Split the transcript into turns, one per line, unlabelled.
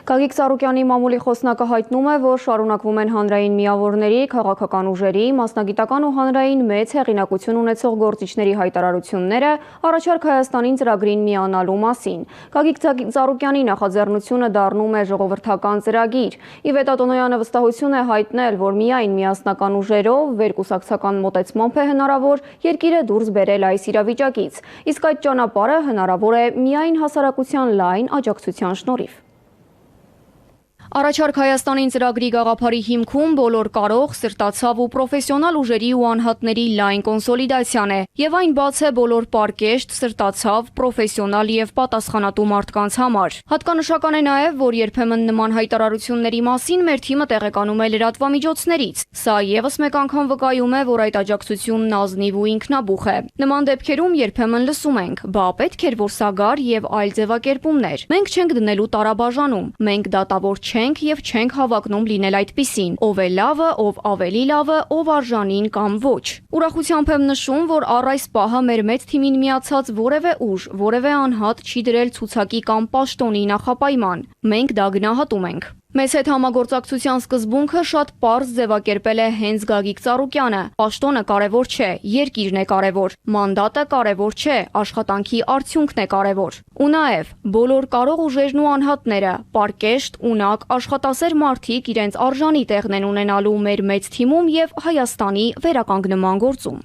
Գագիկ Ծառուկյանի մամուլի խոսնակը հայտնում է, որ շարունակվում են հանրային միավորների, քաղաքական ուժերի, մասնագիտական ու հանրային մեծ հեղինակություն ունեցող գործիչների հայտարարությունները առաջարկ Հայաստանին ծրագրին միանալու մասին։ Գագիկ Ծառուկյանի նախաձեռնությունը դառնում է ժողովրդական ծրագիր։ Իվետա Տոնոյանը վստահություն է հայտնել, որ միայն միասնական ուժերով վերկուսակցական մոտեցմամբ է հնարավոր երկիրը դուրս բերել այս իրավիճակից։ Իսկ այդ ճանապարհը հնարավոր է միայն հասարակության լայն աջակցության շնորհիվ։ Առաջարկ Հայաստանին ծրագրի գաղափարի հիմքում բոլոր կարող, սրտացավ ու պրոֆեսիոնալ ուժերի ու անհատների լայն կոնսոլիդացիան է, եւ այն բաց է բոլոր պարկեշտ, սրտացավ, պրոֆեսիոնալ եւ պատասխանատու մարդկանց համար։ Հատկանշական է նաեւ, որ երբեմն նման հայտարարությունների մասին մեր թիմը տեղեկանում է լրատվամիջոցներից։ Սա եւս մեկ անգամ վկայում է, որ այդ աջակցությունն ազնիվ ու ինքնաբուխ է։ Նման դեպքերում երբեմն լսում ենք, բա պետք էր որ սա գար եւ այլ ձևակերպումներ։ Մենք չենք դնելու տարաբաժանում, մենք դատավոր չենք եւ չենք հավակնում լինել այդպիսին, ով է լավը, ով ավելի լավը, ով արժանին կամ ոչ։ Ուրախությամբ եմ նշում, որ առ այս պահը մեր մեծ թիմին միացած որևէ ուժ, որևէ անհատ չի դրել ցուցակի կամ պաշտոնի նախապայման։ Մենք դա գնահատում ենք։ Մեզ հետ համագործակցության սկզբունքը շատ պարզ ձևակերպել է հենց Գագիկ Ծառուկյանը։ Պաշտոնը կարևոր չէ, երկիրն է կարևոր, մանդատը կարևոր չէ, աշխատանքի արդյունքն է կարևոր։ Ու նաև բոլոր կարող ուժերն ու անհատները, պարկեշտ, ունակ, աշխատասեր մարդիկ իրենց արժանի տեղն են ունենալու մեր մեծ թիմում եւ Հայաստանի վերականգնման գործում։